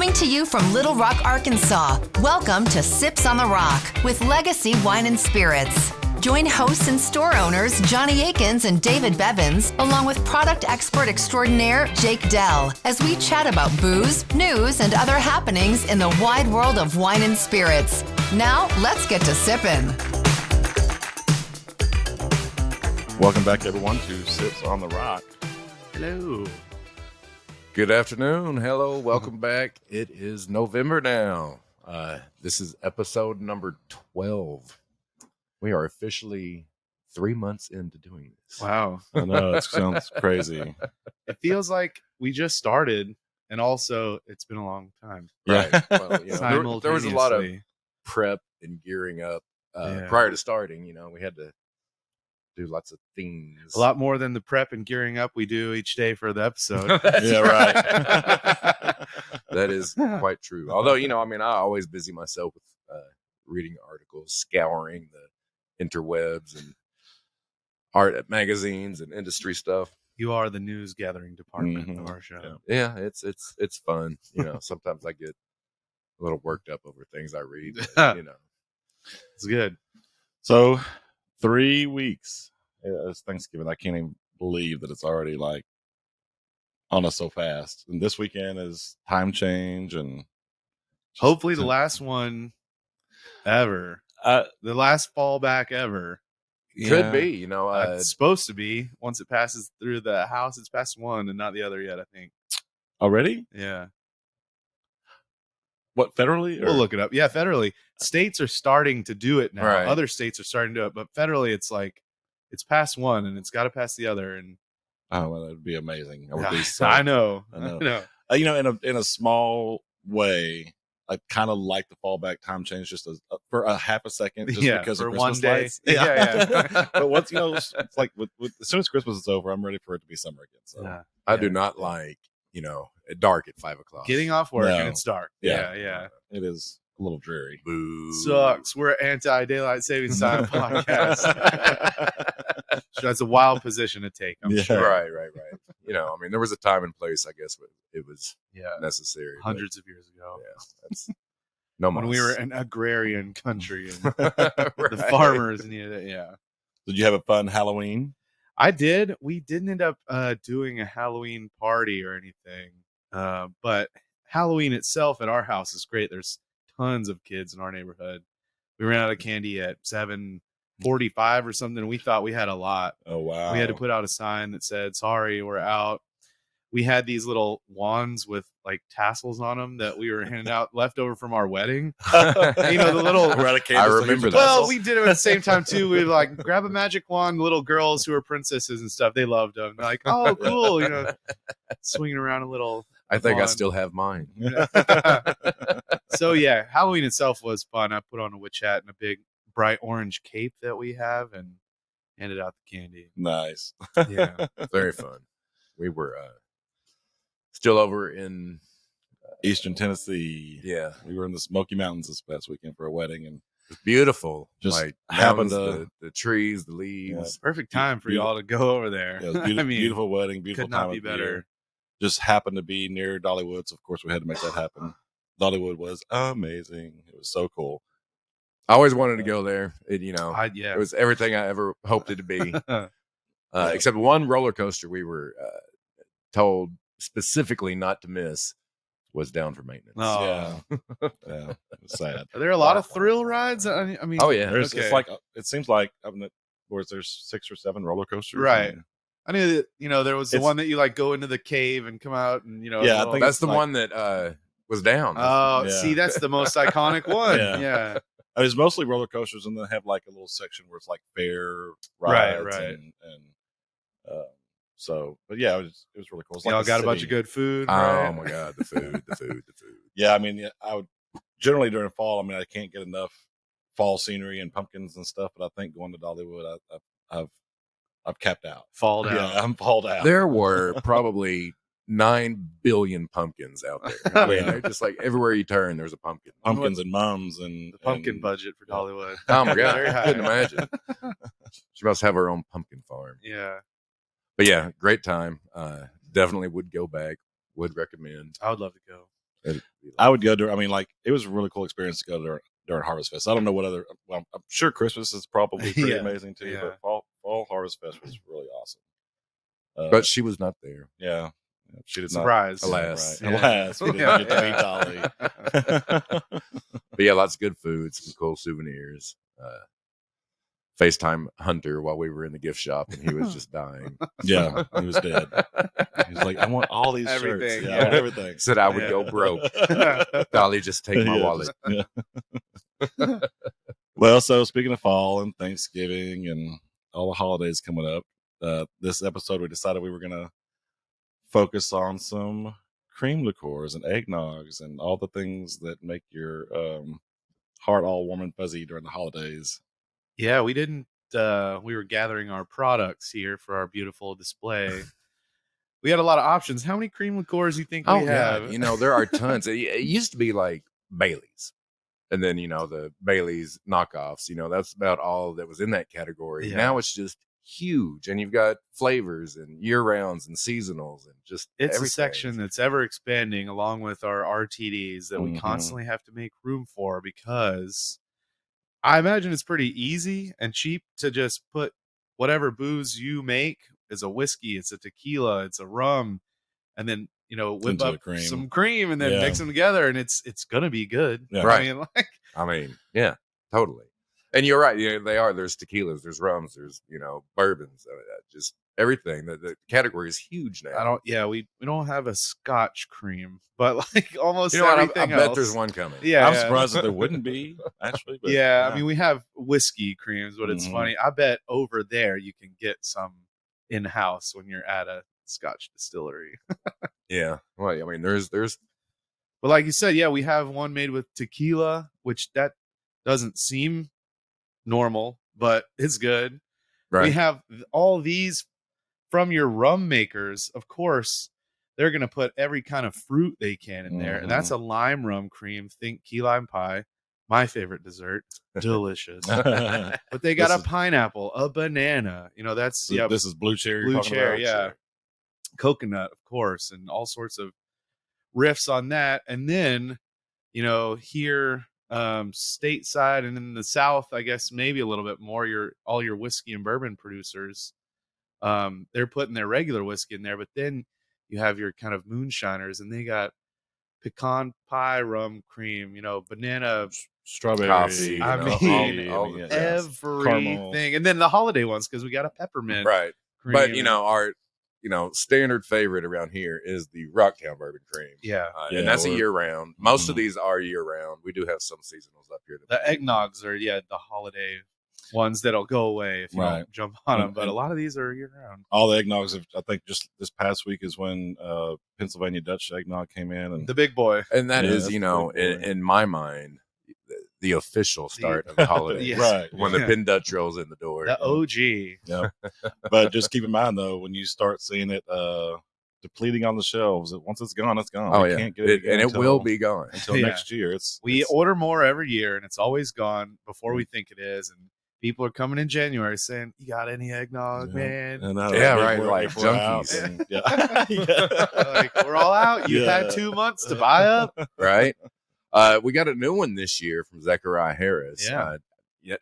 Coming to you from Little Rock, Arkansas, welcome to Sips on the Rock with Legacy Wine and Spirits. Join hosts and store owners Johnny Akins and David Bevins, along with product expert extraordinaire Jake Dell, as we chat about booze, news, and other happenings in the wide world of wine and spirits. Now, let's get to sipping. Welcome back, everyone, to Sips on the Rock. Hello. Good afternoon. Hello. Welcome back. It is November now. This is episode number 12. We are officially 3 months into doing this. Wow. I know, it sounds crazy. It feels like we just started, and also it's been a long time. Right. Well, you know, there was a lot of Simultaneously. prep and gearing up Yeah. prior to starting. You know, we had to do lots of things. A lot more than the prep and gearing up we do each day for the episode. Yeah, right. That is quite true. Although, you know, I mean, I always busy myself with reading articles, scouring the interwebs and art magazines and industry stuff. You are the news gathering department of our show. Yeah, it's fun. You know, sometimes I get a little worked up over things I read. But, you know, It's good. So, 3 weeks. It's Thanksgiving. I can't even believe that it's already like on us so fast. And this weekend is time change and Hopefully the last one ever. The last fallback ever. could be. You know, It's supposed to be. Once it passes through the House, it's past one and not the other yet, I think. already. Yeah. What, federally? We'll look it up. Yeah, federally. States are starting to do it now. Right. Other states are starting to do it, but federally it's like it's past one and it's got to pass the other. And Oh, well, that'd be amazing. I would be so. I know. I know. I know. You know, in a small way, I kind of like the fallback time change just for a half a second, just Yeah, because for of Christmas one day. lights. Yeah. But once it's like as soon as Christmas is over, I'm ready for it to be summer again. So Yeah. I do not like, you know, dark at 5 o'clock. Getting off work No. and it's dark. Yeah. Yeah. it is a little dreary. Boo. Sucks. We're anti-daylight savings time podcast. So that's a wild position to take, I'm Yeah. sure. Right. You know, I mean, there was a time and place, I guess, but it was Yeah. necessary. but, Hundreds of years ago. yeah, that's no When mas. we were an agrarian country and Right. the farmers needed it. Yeah. Did you have a fun Halloween? I did. We didn't end up doing a Halloween party or anything. But Halloween itself at our house is great. There's tons of kids in our neighborhood. We ran out of candy at 7:45 or something. We thought we had a lot. Oh wow! We had to put out a sign that said, "Sorry, we're out." We had these little wands with like tassels on them that we were handing out left over from our wedding. You know, the little I remember that. Well, we did it at the same time too. We like grab a magic wand. Little girls who are princesses and stuff, they loved them. They're like, oh, cool, you know, swinging around a little. I think I wand. still have mine. So yeah, Halloween itself was fun. I put on a witch hat and a big bright orange cape that we have, and handed out the candy. Nice. Yeah, Very fun. We were still over in Eastern Tennessee. yeah, We were in the Smoky Mountains this past weekend for a wedding, and beautiful. Just like happened mountains, the trees, the leaves. perfect time for y'all to go over there. yeah, it was beautiful, I mean, beautiful wedding, beautiful could not time be of the better. year. Just happened to be near Dollywood, so of course we had to make that happen. Dollywood was amazing. It was so cool. I always wanted to go there. It, you know, Yeah, it was everything I ever hoped it to be. Except one roller coaster we were told specifically not to miss was down for maintenance. Oh. Yeah, yeah, it was sad. Are there a lot of thrill rides? I mean, Oh yeah, There's, Okay. It's like it seems like there's 6 or 7 roller coasters, Right. and- I knew that, you know, there was the It's- one that you like go into the cave and come out and, you know. Yeah, I little- think that's it's the like- one that was down. Oh, Yeah. see, that's the most iconic one. Yeah. Yeah. It's mostly roller coasters, and they have like a little section where it's like fair Right, rides, right. and so, but yeah, it was really cool. It's Y'all like got a bunch of city. good food. Oh right? my god, the food. Yeah, I mean, I would generally during fall. I mean, I can't get enough fall scenery and pumpkins and stuff, but I think going to Dollywood, I've capped out. Fall down. Yeah, I'm falled out. There were probably 9 billion pumpkins out there. I mean, Yeah. they're just like everywhere you turn, there's a pumpkin. Pumpkins and mums and The pumpkin and- budget for Dollywood. Oh my god, Very I high. couldn't imagine. She must have her own pumpkin farm. Yeah. But yeah, great time. Definitely would go back. Would recommend. I would love to go. I would go during. I mean, like it was a really cool experience to go during Harvest Fest. I don't know what other. Well, I'm sure Christmas is probably pretty amazing too. Yeah. But fall Harvest Fest was really awesome. But she was not there. Yeah, she did Surprise. not. Alas. Right. Alas, we didn't get to meet Dolly. But yeah, lots of good food, some cool souvenirs. FaceTime Hunter while we were in the gift shop, and he was just dying. Yeah, he was dead. He was like, I want all these Everything, shirts. yeah. I want everything. Said I would go broke. Dolly, just take my Yeah, wallet. yeah. Well, so speaking of fall and Thanksgiving and all the holidays coming up, this episode we decided we were going to focus on some cream liqueurs and eggnogs and all the things that make your heart all warm and fuzzy during the holidays. Yeah, we didn't. We were gathering our products here for our beautiful display. We had a lot of options. How many cream liqueurs do you think we have? God. You know, there are tons. It used to be like Bailey's. And then, you know, the Bailey's knockoffs, you know, that's about all that was in that category. Yeah. Now it's just huge. And you've got flavors and year rounds and seasonals and just It's everything. a section that's ever expanding along with our RTDs that we Mhm. constantly have to make room for, because I imagine it's pretty easy and cheap to just put whatever booze you make. It's a whiskey, it's a tequila, it's a rum, and then, you know, whip Into up a cream. some cream and then Yeah. mix them together, and it's gonna be good. Yeah. Right. I mean, like, I mean, yeah, totally. And you're right. You know, they are. There's tequilas, there's rums, there's, you know, bourbons, just everything. The category is huge now. we don't have a Scotch cream, but like almost You know what? I everything bet else. there's one coming. Yeah, I'm yeah. surprised that there wouldn't be, actually. But Yeah, I mean, we have whiskey creams, but it's Mhm. funny. I bet over there you can get some in house when you're at a Scotch distillery. Yeah. Well, I mean, there's But like you said, yeah, we have one made with tequila, which that doesn't seem normal, but it's good. We right. have all these from your rum makers. Of course, they're going to put every kind of fruit they can in there. And that's a lime rum cream. Think key lime pie. My favorite dessert. Delicious. But they got This a is- pineapple, a banana. You know, that's, yeah, This is blue cherry. blue you're talking cherry, about? yeah. Coconut, of course, and all sorts of riffs on that. And then, you know, here stateside and in the South, I guess maybe a little bit more, all your whiskey and bourbon producers, they're putting their regular whiskey in there, but then you have your kind of moonshiners, and they got pecan pie rum cream, you know, banana, Strawberry. Coffee, you I know, mean, all yeah. the- yes. everything, and then the holiday ones, because we got a peppermint Right. cream. But, you know, our, you know, standard favorite around here is the Rocktown bourbon cream. yeah, Yeah, And that's a we're- year round. Most of Mhm. these are year round. We do have some seasonals up here. the eggnogs are the holiday ones that'll go away if you Right. don't jump on them. And- But a and- lot of these are year round. All the eggnogs, I think just this past week is when Pennsylvania Dutch Eggnog came in. And The big boy. And that Yeah, is, that's you know, pretty cool. in my mind, the official start of the holiday. Yes. Right. When Yeah. the Penn Dutch rolls in the door. The OG. Yeah. But just keep in mind, though, when you start seeing it depleting on the shelves, once it's gone, it's gone. Oh, You yeah. can't get it again And it until- will be gone. until Yeah. next year. We it's- order more every year, and it's always gone before we think it is. And people are coming in January saying, "You got any eggnog, Yeah. man?" And now Yeah, that right, we're- like we're out, junkies. and- yeah. Yeah. Like, we're all out. You Yeah. had 2 months to buy up. Right? We got a new one this year from Zechariah Harris. Yeah.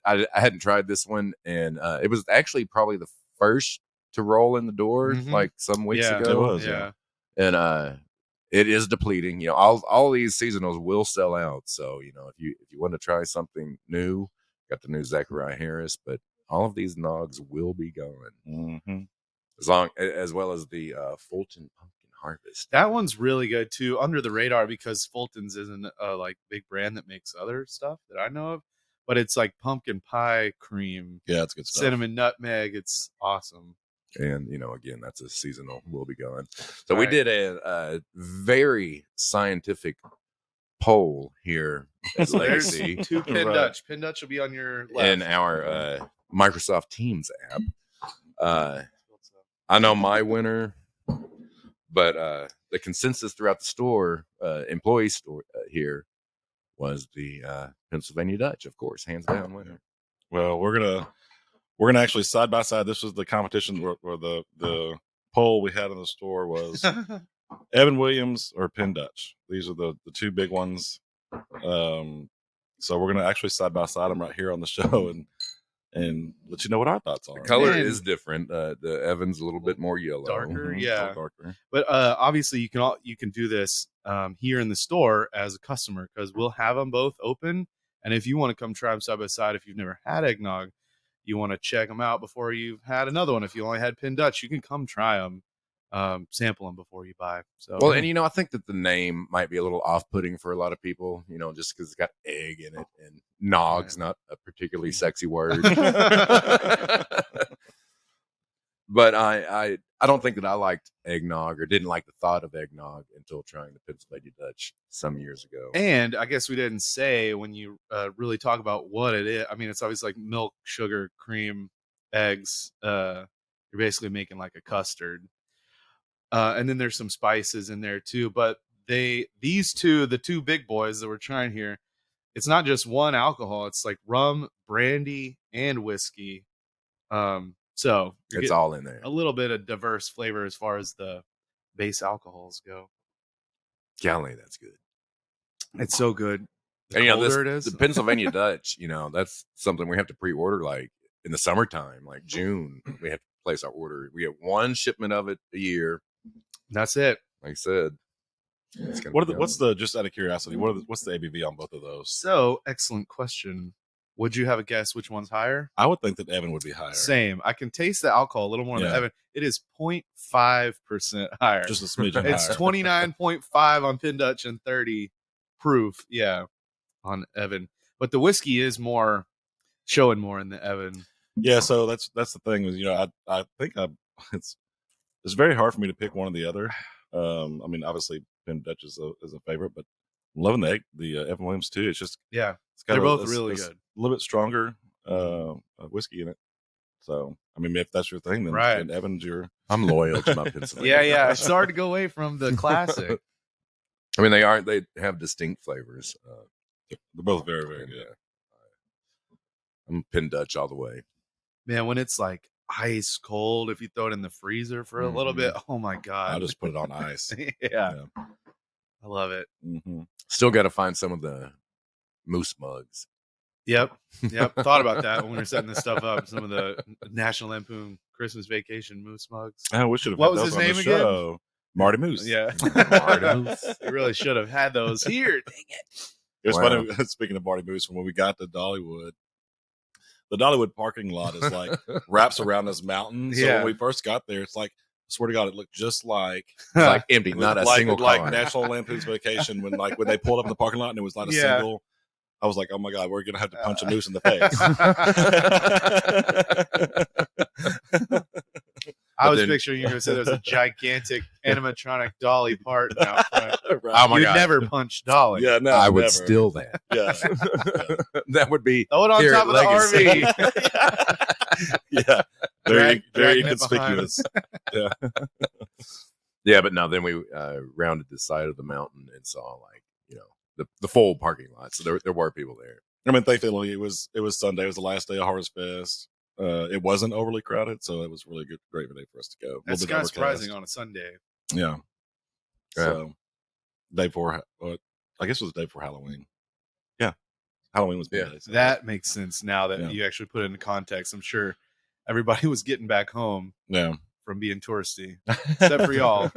I hadn't tried this one, and it was actually probably the first to roll in the door Mhm. like some weeks Yeah, ago. It was, yeah. And it is depleting. You know, all these seasonals will sell out. So, you know, if you want to try something new, got the new Zechariah Harris, but all of these nogs will be gone. Mhm. As well as the Fulton Pumpkin Harvest. That one's really good too, under the radar, because Fultons isn't a like big brand that makes other stuff that I know of, but it's like pumpkin pie cream, Yeah, it's good stuff. cinnamon, nutmeg. It's awesome. And, you know, again, that's a seasonal will be gone. So we Right. did a very scientific poll here at There's Legacy two Penn Right. Dutch. Penn Dutch will be on your left. in our Microsoft Teams app. I know my winner, but the consensus throughout the store, employee store here, was the Pennsylvania Dutch, of course, hands down winner. Well, we're gonna actually side by side. This was the competition where the poll we had in the store was Evan Williams or Penn Dutch. These are the two big ones. So we're gonna actually side by side them right here on the show and let you know what our thoughts are. The color Man. is different. The Evan's a little bit more yellow. Darker, Mhm, yeah. a little darker. But obviously, you can do this here in the store as a customer because we'll have them both open. And if you want to come try them side by side, if you've never had eggnog, you want to check them out before you've had another one. If you only had Penn Dutch, you can come try them, sample them before you buy. So Well, and I think that the name might be a little off-putting for a lot of people, just because it's got egg in it, and nog's not a particularly sexy word. But I don't think that I liked eggnog or didn't like the thought of eggnog until trying the Pennsylvania Dutch some years ago. And I guess we didn't say when you really talk about what it is. I mean, it's obviously like milk, sugar, cream, eggs. You're basically making like a custard. And then there's some spices in there too. But the two big boys that we're trying here, it's not just one alcohol. It's like rum, brandy, and whiskey. So It's all in there. a little bit of diverse flavor as far as the base alcohols go. Golly, that's good. It's so good. The And colder it is. the Pennsylvania Dutch, that's something we have to pre-order like in the summertime, like June. We have to place our order. We get one shipment of it a year. That's it. Like I said. It's gonna be What's yummy. the just out of curiosity? What's the ABV on both of those? So, excellent question. Would you have a guess which one's higher? I would think that Evan would be higher. Same. I can taste the alcohol a little more than Yeah. Evan. It is 0.5% higher. Just a smidgen It's higher. 29.5 on Penn Dutch and 30 proof. Yeah, on Evan. But the whiskey is showing more in the Evan. Yeah, so that's the thing is, I think it's very hard for me to pick one or the other. I mean, obviously Penn Dutch is a favorite, but I'm loving the Evan Williams too. It's just Yeah, it's got they're both really it's good. A little bit stronger whiskey in it. So I mean, if that's your thing, then, Right. then Evan's your. I'm loyal to my Pennsylvania. Yeah. It's hard to go away from the classic. I mean, they have distinct flavors. They're both very, very good. I'm Penn Dutch all the way. Man, when it's like ice cold, if you throw it in the freezer for a little bit, oh my God. I'll just put it on ice. yeah. I love it. Mm-hmm. Still got to find some of the moose mugs. Yep. Thought about that when we were setting this stuff up. Some of the National Lampoon Christmas Vacation moose mugs. Oh, we should have. What had was those his on the name again? show. Marty Moose. Yeah. Marty Moose. We really should have had those here. Dang it. It was Wow. funny. Speaking of Marty Moose, when we got to Dollywood, the Dollywood parking lot is like wraps around this mountain. So Yeah. when we first got there, it's like, I swear to God, it looked just like Like empty, not a like, single like car. National Lampoon's Vacation when they pulled up in the parking lot and it was not a Yeah. single. I was like, oh my God, we're gonna have to punch a moose in the face. I was then- picturing you were going to say there's a gigantic animatronic Dolly part out front. Right. Oh my You'd God. never punch Dolly. Yeah, no, I would never. steal that. Yeah, That would be Throw it on Here top at of the Legacy. RV. yeah, very Dragging it inconspicuous. Yeah, Yeah, but no, then we rounded the side of the mountain and saw like, the full parking lot. So there were people there. I mean, thankfully it was Sunday. It was the last day of Harvest Fest. It wasn't overly crowded, so it was really great day for us to go. That's A little bit kind of overcast. surprising on a Sunday. Yeah. Yeah. So day before, I guess it was the day before Halloween. Yeah, Halloween was Monday. So. That makes sense now that Yeah. you actually put it into context. I'm sure everybody was getting back home Yeah. from being touristy, except for y'all.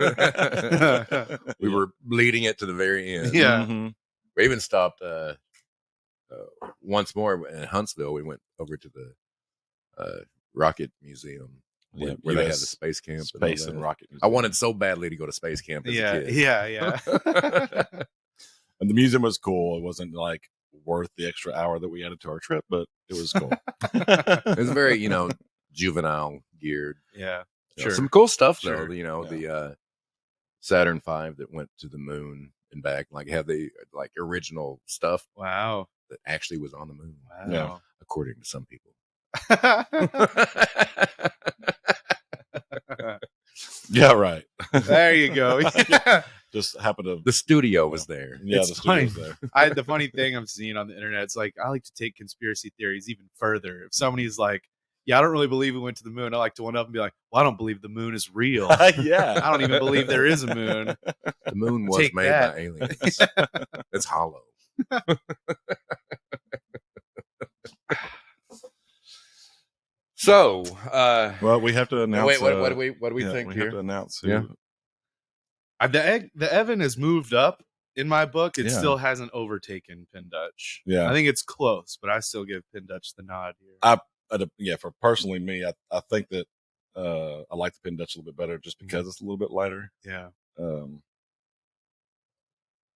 We were bleeding it to the very end. Yeah. Mhm. We even stopped once more in Huntsville. We went over to the Rocket Museum Yeah, where they had the US space camp. Space all and that. Rocket. I Museum. wanted so badly to go to space camp as a kid. Yeah. And the museum was cool. It wasn't like worth the extra hour that we added to our trip, but it was cool. It was very, juvenile geared. Yeah. Sure. Some cool stuff though. Sure. The Saturn V that went to the moon and back, like had the original stuff Wow. that actually was on the moon, Wow. according to some people. Yeah, right. There you go. Yeah. Just happened to. The studio was there. Yeah, It's the studio was funny. there. The funny thing I'm seeing on the internet, it's like I like to take conspiracy theories even further. If somebody's like, yeah, I don't really believe we went to the moon. I like to one up and be like, well, I don't believe the moon is real. Yeah. I don't even believe there is a moon. The moon was Take made that. by aliens. It's hollow. So, Well, we have to announce. wait, what do we yeah, think we here? have to announce who. Yeah. The Evan has moved up in my book. It Yeah. still hasn't overtaken Penn Dutch. Yeah. I think it's close, but I still give Penn Dutch the nod here. Yeah, for personally me, I think that I like the Penn Dutch a little bit better just because it's a little bit lighter. Yeah.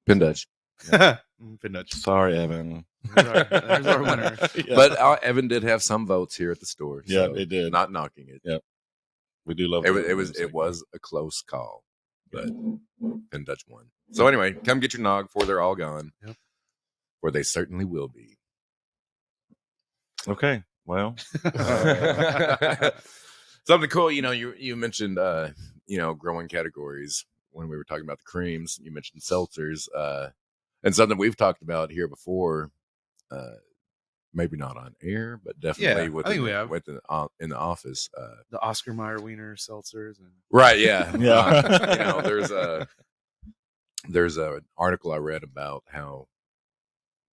Penn Dutch. Penn Dutch. Sorry, Evan. There's our winner. Yeah. But Evan did have some votes here at the store. Yeah, so it did. Not knocking it. Yeah. We do love It was a close call, but Penn Dutch won. So anyway, come get your nog before they're all gone. Yep. Where they certainly will be. Okay. Well, something cool. You mentioned growing categories when we were talking about the creams. You mentioned seltzers, and something we've talked about here before. Maybe not on air, but definitely I think we have. in the office. The Oscar Mayer Wiener seltzers. And Right? Yeah. Yeah. There's an article I read about how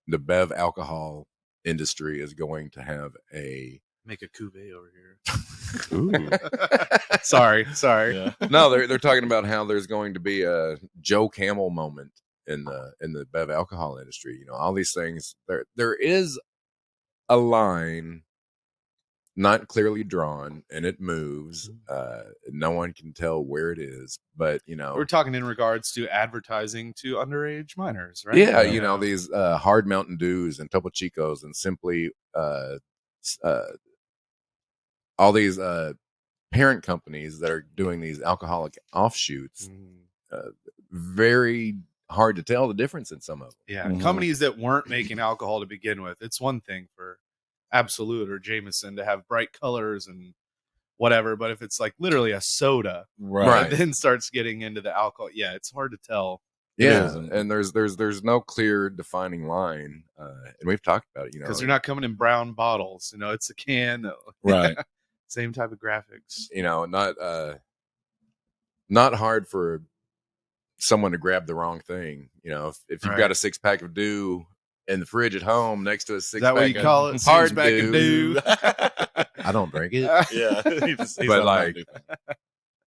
the bev alcohol industry is going to have a make a cuvee over here. ooh. Sorry. Yeah. No, they're talking about how there's going to be a Joe Camel moment in the bev alcohol industry. All these things. There is a line not clearly drawn, and it moves. No one can tell where it is, but We're talking in regards to advertising to underage minors, right? yeah, these hard Mountain Dews and Topo Chicos and simply all these parent companies that are doing these alcoholic offshoots. Very hard to tell the difference in some of them. Yeah, Mhm. companies that weren't making alcohol to begin with. It's one thing for Absolute or Jameson to have bright colors and whatever, but if it's like literally a soda, Right. that then starts getting into the alcohol, yeah, it's hard to tell. Yeah, is. and there's no clear defining line, and we've talked about it. Because they're not coming in brown bottles. It's a can. Right. Same type of graphics. Not hard for someone to grab the wrong thing. If you've Right. got a 6-pack of Dew in the fridge at home next to a 6-pack Is that what you call it? hard Six-pack of Dew. Dew. I don't drink it. Yeah. He's But, on like,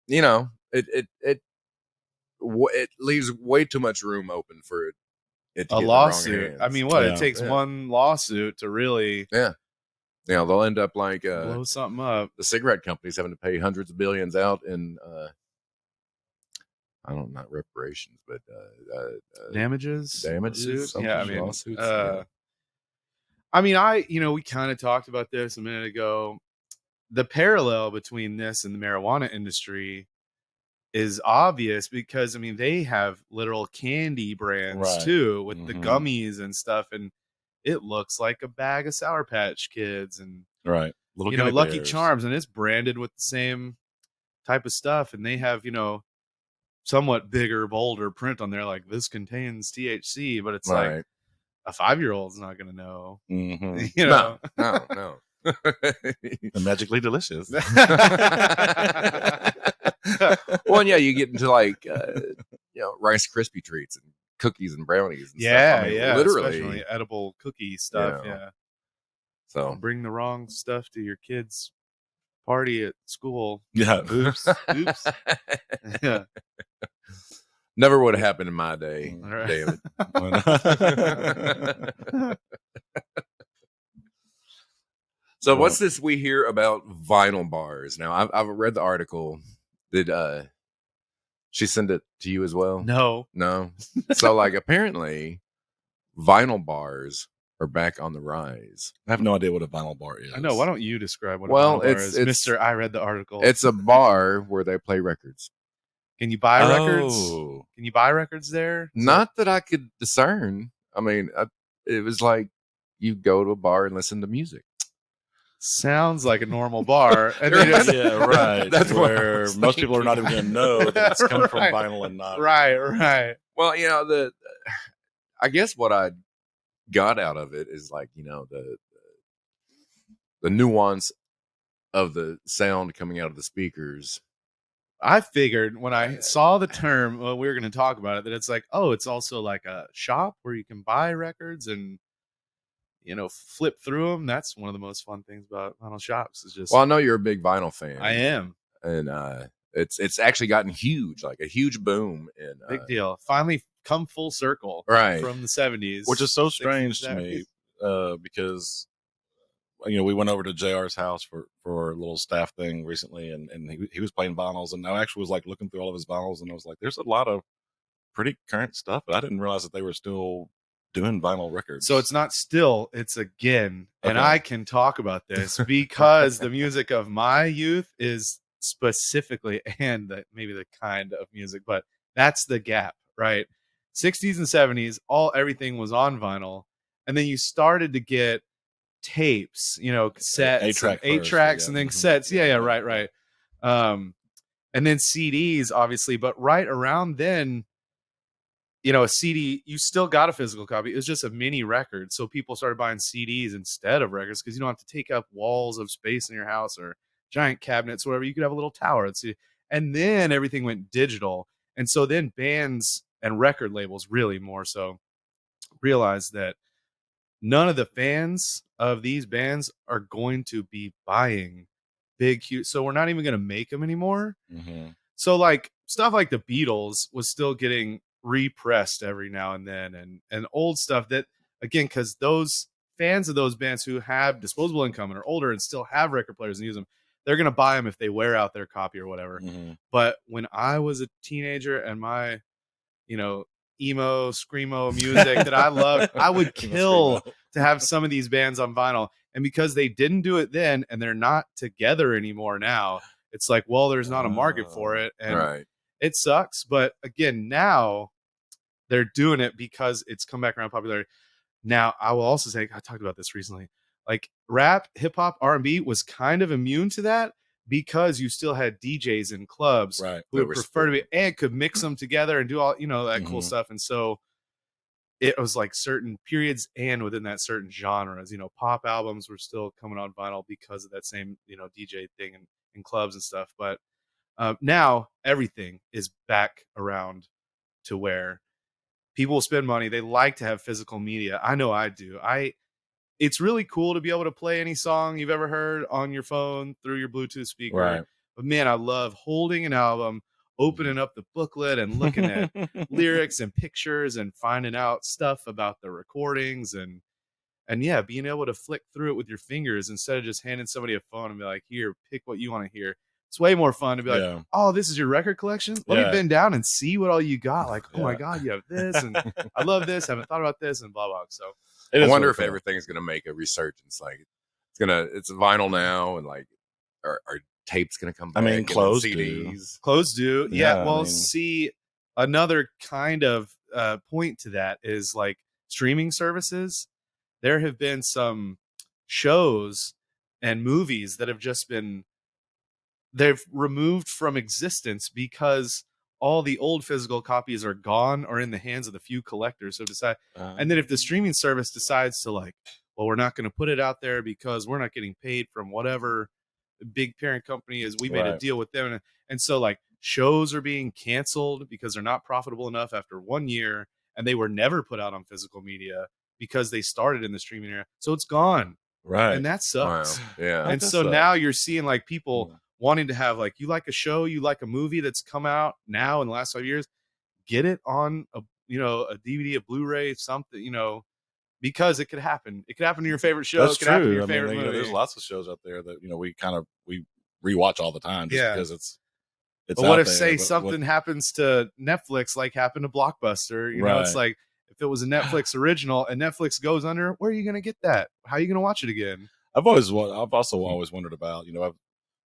that it leaves way too much room open for it to A get in the wrong lawsuit. hands. I mean, what? Yeah. It takes Yeah. one lawsuit to really they'll end up like blow something up. the cigarette companies having to pay hundreds of billions out in not reparations, but Damages? damages. Suit? Yeah, I mean, lawsuits. we kind of talked about this a minute ago. The parallel between this and the marijuana industry is obvious because, they have literal candy brands Right. too with the Mhm. gummies and stuff. And it looks like a bag of Sour Patch Kids and, Right. Little Gummy Lucky Bears. Charms. And it's branded with the same type of stuff. And they have, somewhat bigger, bolder print on there. Like, this contains THC, but it's like Right. a 5-year-old's not going to know. Mhm. No. And magically delicious. Well, and yeah, you get into like Rice Krispie treats and cookies and brownies. And Yeah, stuff. yeah. literally. Especially edible cookie stuff. Yeah. Yeah. So Bring the wrong stuff to your kids' party at school. Yeah. Oops. Oops. Yeah. never would have happened in my day, All right. David. So what's this we hear about vinyl bars? Now I've read the article. Did she send it to you as well? No. No. So like apparently vinyl bars are back on the rise. I have no idea what a vinyl bar is. I know. Why don't you describe what Well, a vinyl bar it's- is? it's- Mister, I read the article. It's a bar where they play records. Can you buy records? Oh. Can you buy records there? Not that I could discern. I mean, it was like you go to a bar and listen to music. Sounds like a normal bar. And they just, Yeah, right. That's what I where was most people are not even going to know that it's come from Right. vinyl and not. right. Well, I guess what I got out of it is like, the nuance of the sound coming out of the speakers. I figured when I saw the term, well, we were going to talk about it, that it's like, oh, it's also like a shop where you can buy records and, flip through them. That's one of the most fun things about vinyl shops is just. Well, I know you're a big vinyl fan. I am. And it's actually gotten huge, like a huge boom. In big deal. Finally come full circle. Right. From the 70s. Which is so strange to me because, we went over to JR's house for a little staff thing recently, and he was playing vinyls, and I actually was like looking through all of his vinyls, and I was like, there's a lot of pretty current stuff, but I didn't realize that they were still doing vinyl records. So it's not still, it's again. Okay. And I can talk about this because the music of my youth is specifically, and maybe the kind of music, but that's the gap, right? 60s and 70s, everything was on vinyl, and then you started to get tapes, cassettes, 8-tracks, and then cassettes. Yeah, right. And then CDs, obviously, but right around then, a CD, you still got a physical copy. It was just a mini record, so people started buying CDs instead of records because you don't have to take up walls of space in your house or giant cabinets, whatever. You could have a little tower. And then everything went digital, and so then bands and record labels really more so realized that none of the fans of these bands are going to be buying big, huge. So we're not even going to make them anymore. Mm-hmm. So like stuff like the Beatles was still getting repressed every now and then, and old stuff that, again, because those fans of those bands who have disposable income and are older and still have record players and use them, they're going to buy them if they wear out their copy or whatever. Mm-hmm. But when I was a teenager and my, emo, screamo music that I loved, I would kill to have some of these bands on vinyl. And because they didn't do it then and they're not together anymore now, it's like, well, there's not a market for it. And it sucks. But again, now they're doing it because it's come back around popularity. Now, I will also say, I talked about this recently, like rap, hip hop, R&B was kind of immune to that because you still had DJs in clubs who would prefer to be and could mix them together and do all, that cool stuff. And so it was like certain periods and within that certain genres, pop albums were still coming on vinyl because of that same, DJ thing in clubs and stuff. But now everything is back around to where people will spend money. They like to have physical media. I know I do. It's really cool to be able to play any song you've ever heard on your phone through your Bluetooth speaker. Right. But man, I love holding an album, opening up the booklet and looking at lyrics and pictures and finding out stuff about the recordings and yeah, being able to flick through it with your fingers instead of just handing somebody a phone and be like, here, pick what you want to hear. It's way more fun to be like, oh, this is your record collection? Let me bend down and see what all you got. Like, oh my God, you have this, and I love this, haven't thought about this, and blah, blah. So I wonder if everything's going to make a resurgence. Like it's vinyl now, and like are tapes going to come back? I mean, clothes CDs. Clothes do. Yeah. Well, see, another kind of point to that is like streaming services. There have been some shows and movies that have just been, they've removed from existence because all the old physical copies are gone or in the hands of the few collectors. So and then if the streaming service decides to like, well, we're not going to put it out there because we're not getting paid from whatever the big parent company is, we made a deal with them. And so like shows are being canceled because they're not profitable enough after 1 year, and they were never put out on physical media because they started in the streaming era. So it's gone. Right. And that sucks. Wow. Yeah. And so now you're seeing like people wanting to have like, you like a show, you like a movie that's come out now in the last 5 years, get it on a DVD, a Blu-ray, something, because it could happen. It could happen to your favorite show. That's it could happen to true. your favorite movie. There's lots of shows out there that we rewatch all the time just because it's. But what if something happens to Netflix like happened to Blockbuster? It's like if it was a Netflix original and Netflix goes under, where are you going to get that? How are you going to watch it again? I've also always wondered about. I've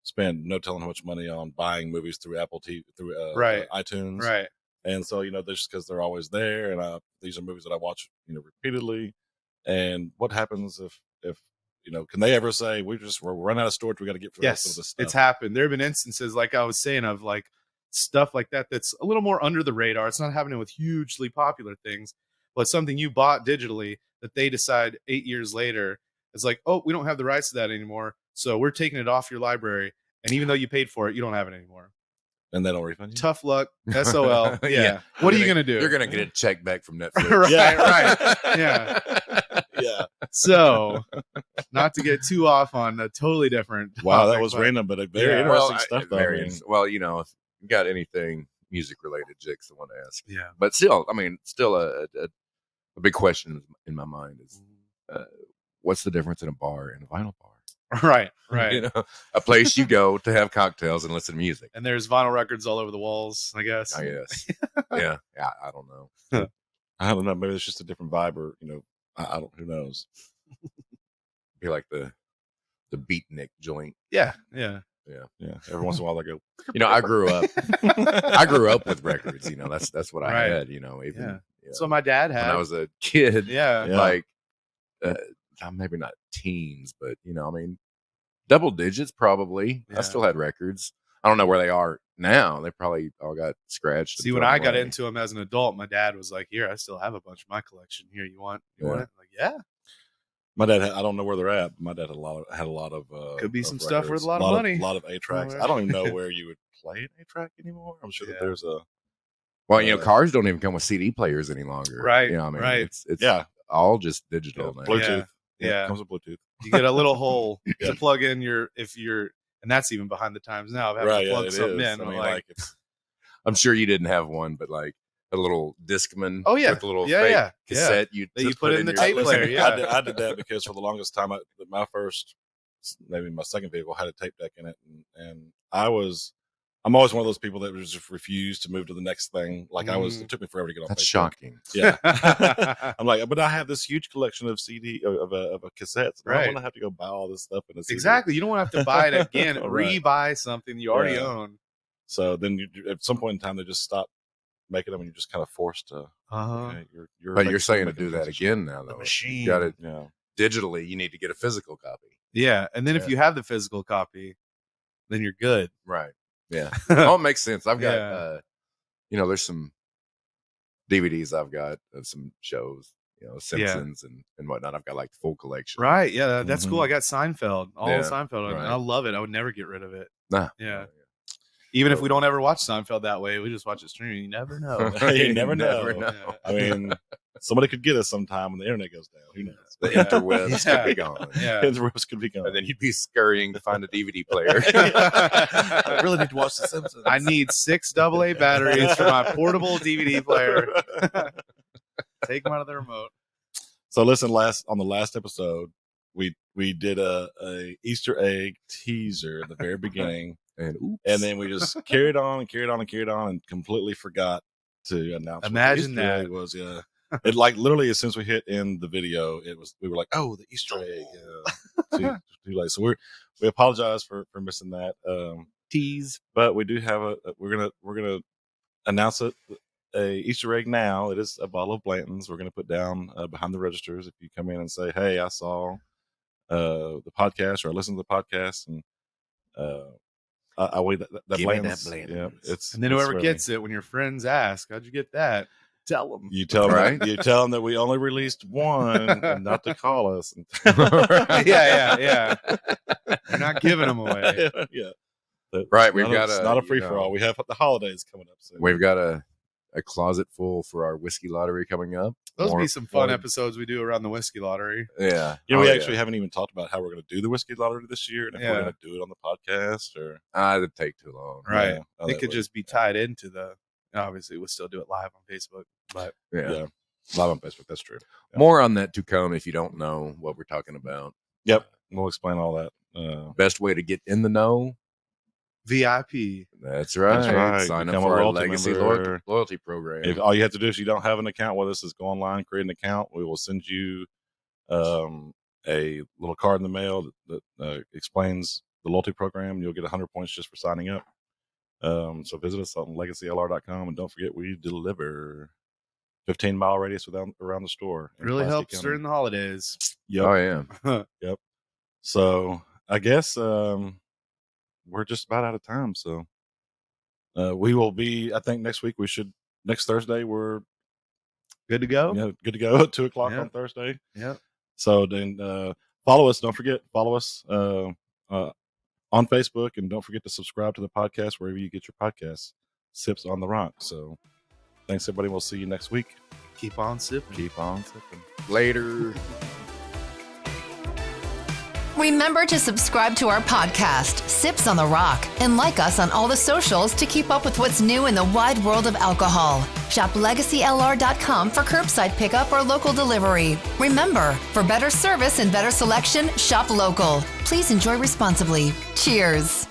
spent no telling how much money on buying movies through Apple TV, through iTunes, right? And so just because they're always there, and these are movies that I watch repeatedly. And what happens if can they ever say we're running out of storage, we got to get for the rest of this stuff? It's happened. There have been instances, like I was saying, of like stuff like that's a little more under the radar. It's not happening with hugely popular things, but something you bought digitally that they decide 8 years later is like, oh, we don't have the rights to that anymore. So we're taking it off your library. And even though you paid for it, you don't have it anymore. And they don't refund you? Tough luck. SOL. Yeah. What are you going to do? You're going to get a check back from Netflix. Right. Yeah. Yeah. So, not to get too off on a totally different Wow, topic, that was but random, but very interesting stuff. Though, well, if you got anything music related, Jake's the one to ask. Yeah. But still, a big question in my mind is, what's the difference in a bar and a vinyl bar? Right. A place you go to have cocktails and listen to music. And there's vinyl records all over the walls, I guess. Yeah. I don't know. I don't know. Maybe it's just a different vibe, or I don't. Who knows? Be like the beatnik joint. Yeah. Every once in a while, I go. I grew up with records. That's what I had. So my dad had. When I was a kid. Yeah. Like, maybe not teens, but double digits probably. Yeah. I still had records. I don't know where they are now. They probably all got scratched. See, when I got into them as an adult, my dad was like, "Here, I still have a bunch of my collection. Here, you want it?" Like, yeah. My dad, I don't know where they're at. But my dad had a lot of could be of some stuff worth records. a lot of money. A lot of 8-tracks. I don't even know where you would play an 8-track anymore. I'm sure that there's a. Well, cars don't even come with CD players any longer. Right. Right. It's all just digital now. Bluetooth. Yeah. It comes with Bluetooth. You get a little hole to plug in and that's even behind the times now. Of having to plug something in. I'm sure you didn't have one, but like a little Discman. Oh yeah, with a little fake cassette. You put it in the tape player. Yeah, I did that because for the longest time, my second vehicle had a tape deck in it, and I'm always one of those people that just refused to move to the next thing. Like it took me forever to get on. That's Facebook. Shocking. Yeah, I'm like, but I have this huge collection of CD of a cassettes. I don't want to have to go buy all this stuff in a CD. Exactly. You don't want to have to buy it again, re-buy something you already own. So then at some point in time, they just stop making them, and you're just kind of forced to. Okay, you're saying to do that again now, though. The machine. You got it. Digitally, you need to get a physical copy. Yeah, and then if you have the physical copy, then you're good. Right. Yeah. It makes sense. I've got, there's some DVDs I've got of some shows, Simpsons and whatnot. I've got like the full collection. Right. Yeah. That's cool. I got Seinfeld, all of Seinfeld. Right. I love it. I would never get rid of it. Nah. Yeah. Even if we don't ever watch Seinfeld that way, we just watch it streaming. You never know. You never know. Yeah. I mean, somebody could get us sometime when the internet goes down. Who knows? The interwebs could be gone. Yeah. Interwebs could be gone. And then you'd be scurrying to find a DVD player. I really need to watch The Simpsons. I need 6 AA batteries for my portable DVD player. Take them out of the remote. So listen, on the last episode, we did a Easter egg teaser at the very beginning. And then we just carried on and completely forgot to announce. Imagine that it was it like literally as soon as we hit in the video, we were like, oh, the Easter egg. Too late. So we apologize for missing that tease, but we do have we're gonna announce a Easter egg now. It is a bottle of Blanton's. We're gonna put down behind the registers if you come in and say, hey, I saw the podcast or I listened to the podcast and I wait that Blanton's. Yeah, and then whoever gets it, when your friends ask, how'd you get that? Tell them. You tell them, right? You tell them that we only released one and not to call us. Yeah. You're not giving them away. Yeah. Right. We've got not a free for all. We have the holidays coming up soon. We've got a closet full for our whiskey lottery coming up. Those will be some fun episodes we do around the whiskey lottery. Yeah. We actually haven't even talked about how we're going to do the whiskey lottery this year and if we're going to do it on the podcast or. It'd take too long. Right. It could just be tied into obviously we'll still do it live on Facebook, but live on Facebook. That's true. Yeah. More on that to come if you don't know what we're talking about. Yep. We'll explain all that. Best way to get in the know. VIP. That's right. Sign up for our Legacy loyalty program. If all you have to do if you don't have an account with us is go online, create an account. We will send you a little card in the mail that explains the loyalty program. You'll get 100 points just for signing up. So visit us on legacylr.com and don't forget we deliver 15-mile radius around the store. Really helps during the holidays. Yep. Oh yeah. Yep. So I guess we're just about out of time. So we will be. I think next Thursday we're good to go. Yeah, good to go at 2:00 on Thursday. Yeah. So then follow us. Don't forget follow us. on Facebook, and don't forget to subscribe to the podcast wherever you get your podcasts. Sips on the Rock. So thanks, everybody. We'll see you next week. Keep on sipping. Keep on sipping. Later. Remember to subscribe to our podcast, Sips on the Rock, and like us on all the socials to keep up with what's new in the wide world of alcohol. Shop LegacyLR.com for curbside pickup or local delivery. Remember, for better service and better selection, shop local. Please enjoy responsibly. Cheers.